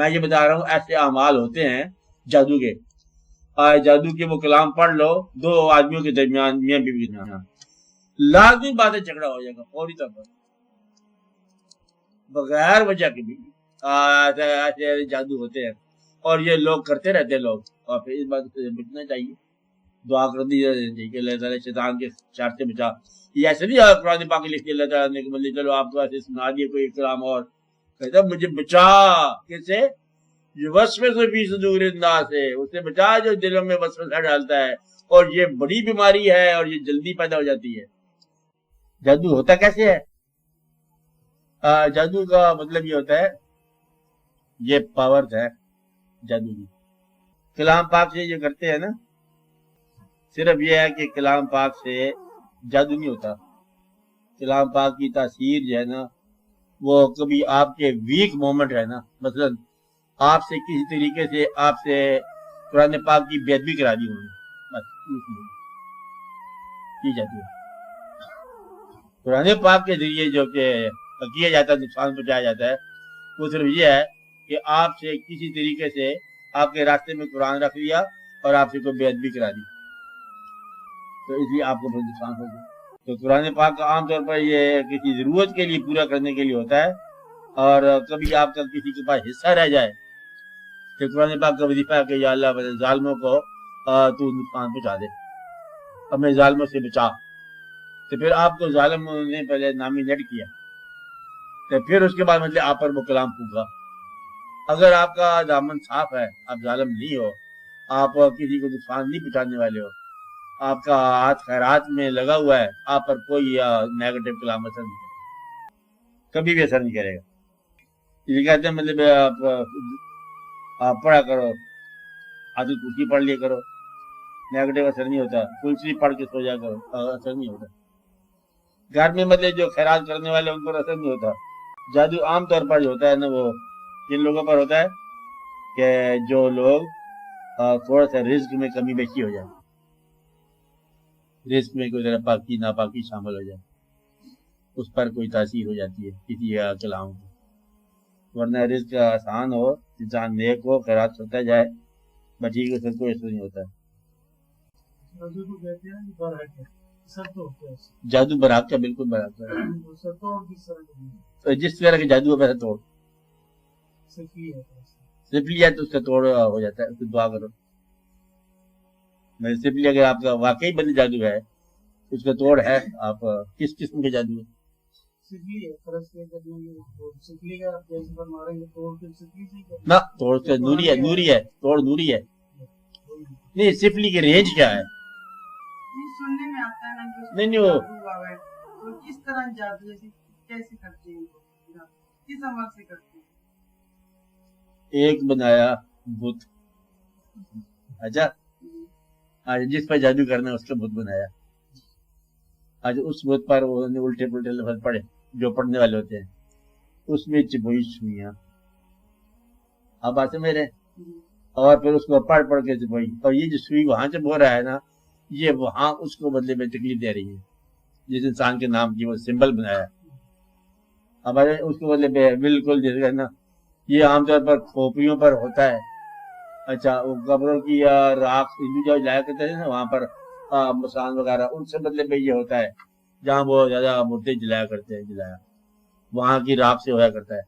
میں یہ بتا رہا ہوں ایسے اعمال ہوتے ہیں جادو کے، جادو کے وہ کلام پڑھ لو 2 آدمیوں کے درمیان میاں بیوی کے درمیان لازمی بات ہے جھگڑا ہو جائے گا فوری طور پر بغیر وجہ کے بھی ایسے جادو ہوتے ہیں اور یہ لوگ کرتے رہتے ہیں لوگ، اور پھر اس بات سے بچنا چاہیے، دعا کرنی چاہیے کہ اللہ تعالیٰ شیطان کے شر سے بچا۔ یہ ایسے نہیں قرآن پاک لکھ کے اللہ تعالیٰ نے کہ مطلب چلو آپ کو ایسے سنا دیے کوئی کلام اور کہتا مجھے بچا کس سے، جو وسوسہ فی صدور الناس سے، اس سے بچا جو دلوں میں وسوسہ ڈالتا ہے، اور یہ بڑی بیماری ہے اور یہ جلدی پیدا ہو جاتی ہے۔ جادو ہوتا کیسے ہے؟ جادو کا مطلب یہ ہوتا ہے، یہ پاور ہے جادو کی۔ کلام پاک سے جو کرتے ہیں نا، صرف یہ ہے کہ کلام پاک سے جادو نہیں ہوتا، کلام پاک کی تاثیر جو ہے نا وہ کبھی آپ کے ویک مومنٹ ہے نا، مثلا آپ سے کسی طریقے سے آپ سے قرآن پاک کی بے ادبی کرا دی انہوں نے، بس کی جاتی ہے۔ قرآن پاک کے ذریعے جو کہ کیا جاتا ہے، نقصان پہنچایا جاتا ہے، وہ صرف یہ ہے کہ آپ سے کسی طریقے سے آپ کے راستے میں قرآن رکھ دیا اور آپ سے کوئی بے ادبی کرا دی، تو اس لیے آپ کو بہت نقصان ہو گیا۔ تو قرآن پاک کا عام طور پر یہ کسی ضرورت کے لیے پورا کرنے کے لیے ہوتا ہے، اور کبھی آپ کا کسی کے پاس حصہ رہ جائے تو قرآن پاک کا وظیفہ ہے کہ یا اللہ میرے ظالموں کو تو نقصان پہنچا دے، ہمیں ظالموں سے بچا۔ تو پھر آپ کو ظالم نے پہلے نامزد کیا، تو پھر اس کے بعد مطلب آپ پر وہ کلام پھونکا۔ اگر آپ کا دامن صاف ہے، آپ ظالم نہیں ہو، آپ کسی کو نقصان نہیں پہنچانے والے ہو، آپ کا ہاتھ خیرات میں لگا ہوا ہے، آپ پر کوئی نیگیٹو کلام اثر نہیں کرے گا، کبھی بھی اثر نہیں کرے گا۔ یہ کہتے ہیں مطلب آپ پڑھا کرو، آدھی کرسی پڑھ لیا کرو، نیگیٹو اثر نہیں ہوتا، تلسی پڑھ کے سو جا کرو، اثر نہیں ہوتا۔ گھر میں مطلب جو خیرات کرنے والے ان پر اثر نہیں ہوتا۔ جادو عام طور پر جو ہوتا ہے نا وہ کن لوگوں پر ہوتا ہے کہ جو لوگ تھوڑا سا رزق میں کمی بیشی ہو جائے، رزق میں کوئی طرح پاکی ناپاکی شامل ہو جائے، اس پر کوئی تاثیر ہو جاتی ہے کسی کلام کو۔ ورنہ رزق آسان ہو، انسان نیک ہو، خیرات کرتا جائے، بچی کو سب کو ایسا نہیں ہوتا ہے۔ جادو برات کا بالکل برات کا، جس طرح کے جادو ہے توڑ سپلی ہے تو اس کا توڑ ہو جاتا ہے، اس کو دعا کرو۔ میں سپلی اگر آپ کا واقعی بندی جادو ہے، اس کا توڑ ہے، آپ کس قسم کے جادو ہے؟ نہ توڑ سے نوری ہے، نوری ہے، توڑ نوری ہے۔ نہیں سپلی کی رینج کیا ہے؟ نہیں نہیں وہ کس طرح جادو کیسے کرتے ہیں، کس عمل سے کرتے ہیں؟ ایک بنایا بت، اچھا آج جس پر جادو کرنا اس کا بت بنایا، آج اس بت پر انہوں نے الٹے پلٹے لفظ پڑھے جو پڑھنے والے ہوتے ہیں، اس میں چبوئی سوئیاں، اب بات میرے، اور پھر اس کو پڑھ پڑھ کے چبوئی، اور یہ جو سوئی وہاں سے بو رہا ہے نا، یہ وہاں اس کو بدلے میں تکلیف دے رہی ہے، جس انسان کے نام کی وہ سمبل بنایا، اب اس کو بدلے میں بالکل جیسے نا یہ عام طور پر کھوپڑیوں پر ہوتا ہے۔ اچھا وہ قبروں کی راکھ جو جایا کرتے ہیں نا وہاں پر مسان وغیرہ، ان سے بدلے میں یہ ہوتا ہے جہاں وہ زیادہ مردے جلایا کرتے ہیں، جلایا وہاں کی راکھ سے ہوا کرتا ہے۔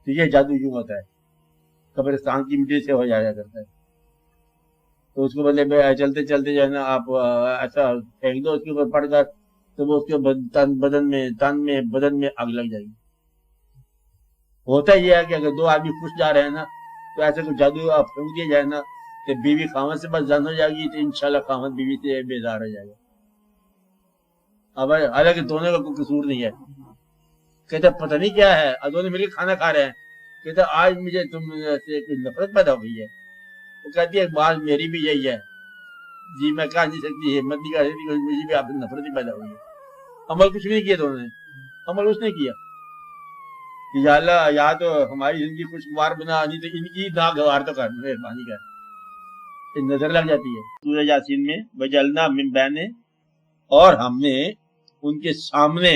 تو یہ جادو یوں ہوتا ہے، قبرستان کی مٹی سے ہو جایا کرتا ہے۔ تو اس کو بدلے میں چلتے چلتے جو ہے نا آپ ایسا پھینک دو اس کے اوپر پڑ کر، تو وہ اس کے بدن میں آگ لگ جائے گی۔ ہوتا یہ ہے کہ اگر 2 آدمی خوش جا رہے ہیں نا، تو ایسے کوئی جادو آپ پھونک دیا جائے نا کہ بیوی خاوند سے بس زن ہو جائے گی، تو انشاءاللہ خاوند بیوی سے بیزار ہو جائے گا۔ اب حالانکہ دونوں کا کوئی قصور نہیں ہے، کہتے پتہ نہیں کیا ہے، دونوں مل کے کھانا کھا رہے ہیں، کہتے آج مجھے تم سے کوئی نفرت پیدا ہو گئی ہے۔ وہ کہتی ہے بات میری بھی یہی ہے جی، میں کہہ نہیں سکتی، ہمت نہیں کر سکتی، مجھے بھی آپ سے نفرت ہی پیدا ہوئی ہے۔ عمل کچھ بھی نہیں کیا دونوں نے، عمل اس نے کیا کہ یا اللہ یا تو ہماری زندگی خوشگوار بنا، نہیں تو ان کی ناگوار تو کر، مہربانی کر۔ نظر لگ جاتی ہے سورہ یاسین میں وجعلنا من بین، اور ہم نے ان کے سامنے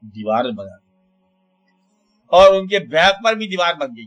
دیوار بنا دی، اور ان کے بیک پر بھی دیوار بن گئی،